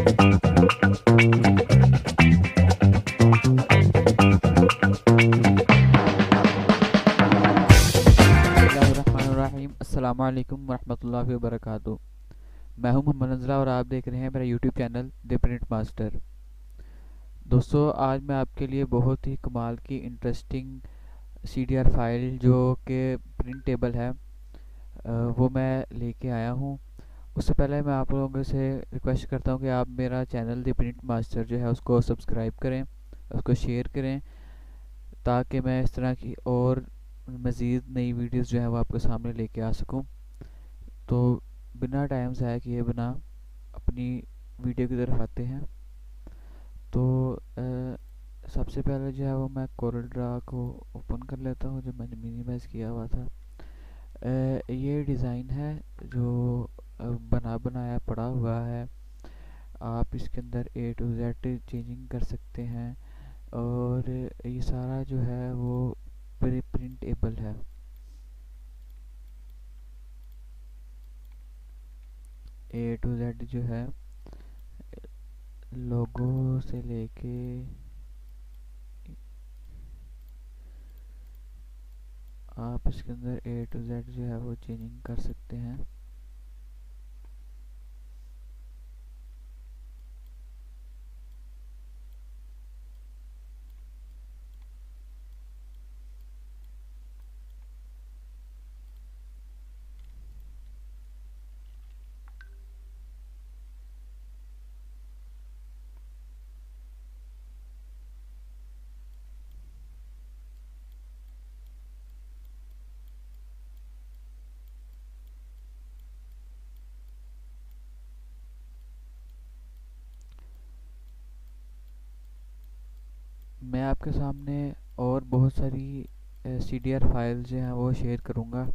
अस्सलाम वालेकुम वरहमतुल्लाहि वबरकातुहू। मैं हूं मोहम्मद नज़रा और आप देख रहे हैं मेरा YouTube channel the print master. दोस्तों, आज मैं आपके लिए बहुत ही कमाल की इंटरेस्टिंग CDR फाइल जो कि प्रिंटेबल है वो मैं लेके आया हूं। उससे पहले मैं आप लोगों से रिक्वेस्ट करता हूं कि आप मेरा चैनल द प्रिंट मास्टर जो है उसको सब्सक्राइब करें, उसको शेयर करें, ताकि मैं इस तरह की और मज़ीद नई वीडियोस जो है वो आपके सामने लेके आ सकूं। तो बिना टाइम ज़ाया किए बिना अपनी वीडियो की तरफ आते हैं। तो सबसे पहले जो है वो मैं कोरल ड्रा को ओपन कर लेता हूँ जो मैंने मिनिमाइज़ किया हुआ था। ये डिज़ाइन है जो बना बनाया पड़ा हुआ है। आप इसके अंदर A to Z चेंजिंग कर सकते हैं और ये सारा जो है वो प्रिंटेबल है। A to Z जो है लोगो से लेके आप इसके अंदर A to Z जो है वो चेंजिंग कर सकते हैं। मैं आपके सामने और बहुत सारी CDR फाइल्स जो हैं वो शेयर करूँगा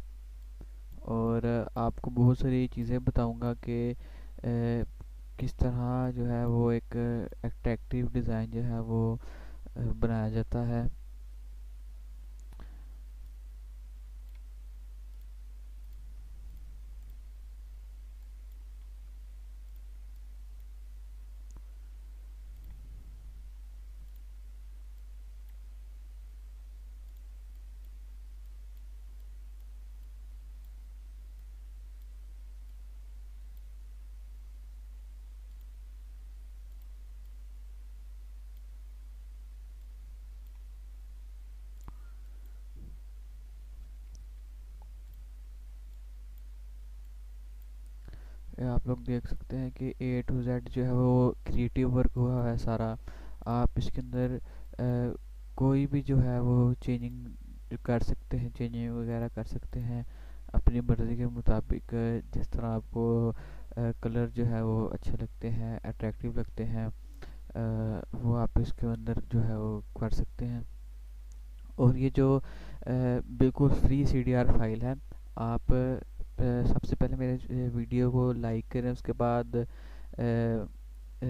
और आपको बहुत सारी चीज़ें बताऊँगा कि किस तरह जो है वो एक अट्रैक्टिव डिज़ाइन जो है वो बनाया जाता है। आप लोग देख सकते हैं कि A to Z जो है वो क्रिएटिव वर्क हुआ है सारा। आप इसके अंदर कोई भी जो है वो चेंजिंग कर सकते हैं, चेंजिंग वगैरह कर सकते हैं अपनी मर्ज़ी के मुताबिक। जिस तरह आपको कलर जो है वो अच्छे लगते हैं, अट्रैक्टिव लगते हैं, वो आप इसके अंदर जो है वो कर सकते हैं। और ये जो बिल्कुल फ्री CDR फाइल है, आप सबसे पहले मेरे वीडियो को लाइक करें, उसके बाद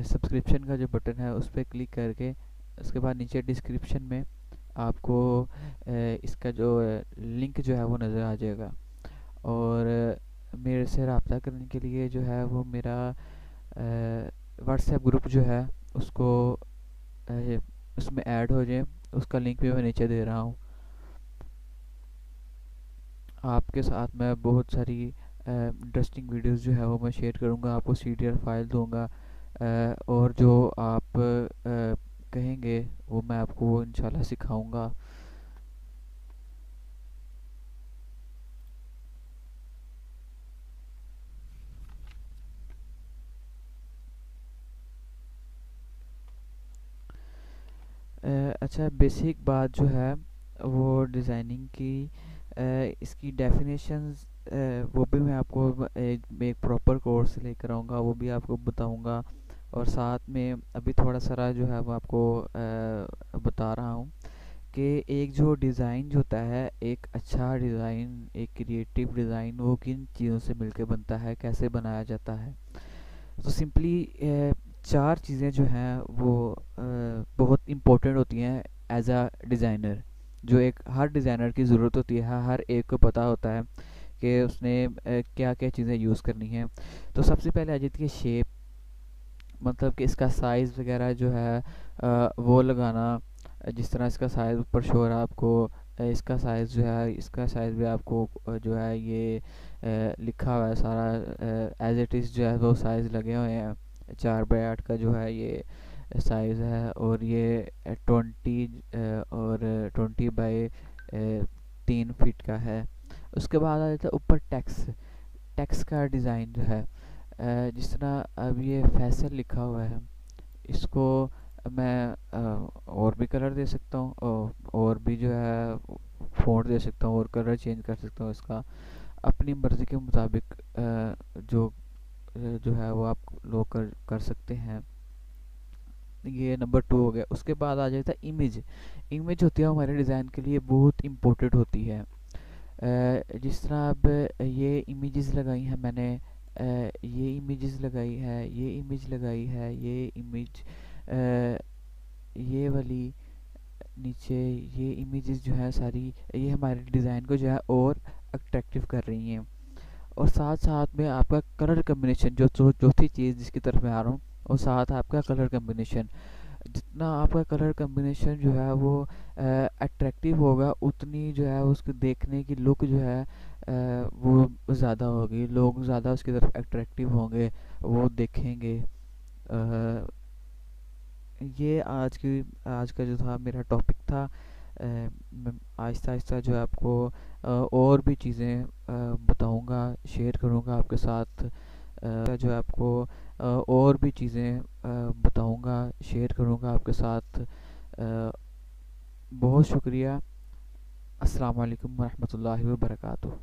सब्सक्रिप्शन का जो बटन है उस पर क्लिक करके उसके बाद नीचे डिस्क्रिप्शन में आपको इसका जो लिंक जो है वो नज़र आ जाएगा। और मेरे से रब्ता करने के लिए जो है वो मेरा व्हाट्सएप ग्रुप जो है उसको उसमें ऐड हो जाए, उसका लिंक भी मैं नीचे दे रहा हूँ। आपके साथ मैं बहुत सारी इंटरेस्टिंग वीडियोस जो है वो मैं शेयर करूँगा, आपको CDR फाइल दूँगा और जो आप कहेंगे वो मैं आपको इंशाल्लाह सिखाऊँगा। अच्छा, बेसिक बात जो है वो डिज़ाइनिंग की, इसकी डेफिनेशंस वो भी मैं आपको एक प्रॉपर कोर्स लेकर आऊँगा, वो भी आपको बताऊँगा। और साथ में अभी थोड़ा सारा जो है वो आपको बता रहा हूँ कि एक जो डिज़ाइन जो होता है, एक अच्छा डिज़ाइन, एक क्रिएटिव डिज़ाइन वो किन चीज़ों से मिलकर बनता है, कैसे बनाया जाता है। तो सिंपली चार चीज़ें जो हैं वो बहुत इम्पोर्टेंट होती हैं एज अ डिज़ाइनर, जो एक हर डिज़ाइनर की ज़रूरत होती है, हर एक को पता होता है कि उसने क्या क्या चीज़ें यूज़ करनी हैं। तो सबसे पहले आ जाती है शेप। मतलब कि इसका साइज़ वगैरह जो है वो लगाना, जिस तरह इसका साइज़ ऊपर शो हो रहा है आपको, इसका साइज़ जो है, इसका साइज़ भी आपको जो है ये लिखा हुआ है सारा, एज इट इज़ जो है वो साइज़ लगे हुए हैं। 4x8 का जो है ये साइज़ है, और ये 20 और 20 बाई 3 फीट का है। उसके बाद आ जाता है ऊपर टेक्स्ट। टेक्स्ट का डिज़ाइन जो है, जिस तरह अब ये फैसल लिखा हुआ है, इसको मैं और भी कलर दे सकता हूँ, और भी जो है फ़ॉन्ट दे सकता हूँ, और कलर चेंज कर सकता हूँ इसका अपनी मर्ज़ी के मुताबिक। जो है वो आप लोग कर सकते हैं। ये नंबर 2 हो गया। उसके बाद आ जाता है इमेज। इमेज होती है हमारे डिज़ाइन के लिए बहुत इम्पोर्टेंट होती है। जिस तरह अब ये इमेजेस लगाई हैं मैंने, ये इमेजेस लगाई है, ये इमेज लगाई है, ये इमेज, ये वाली नीचे, ये इमेजेस जो है सारी, ये हमारे डिज़ाइन को जो है और अट्रैक्टिव कर रही हैं। और साथ साथ में आपका कलर कम्बिनेशन, जो चौथी चीज़ जिसकी तरफ मैं आ रहा हूँ, और साथ आपका कलर कम्बिनेशन। जितना आपका कलर कम्बिनेशन जो है वो अट्रैक्टिव होगा, उतनी जो है उसको देखने की लुक जो है वो ज़्यादा होगी, लोग ज़्यादा उसकी तरफ अट्रैक्टिव होंगे, वो देखेंगे। अ, ये आज का जो था मेरा टॉपिक था। मैं आहिस्ता आहिस्ता जो है आपको और भी चीज़ें बताऊंगा, शेयर करूंगा आपके साथ। जो है आपको और भी चीज़ें बताऊंगा, शेयर करूंगा आपके साथ। बहुत शुक्रिया। अस्सलाम वालेकुम वरहमतुल्लाहि वबरकातुहू।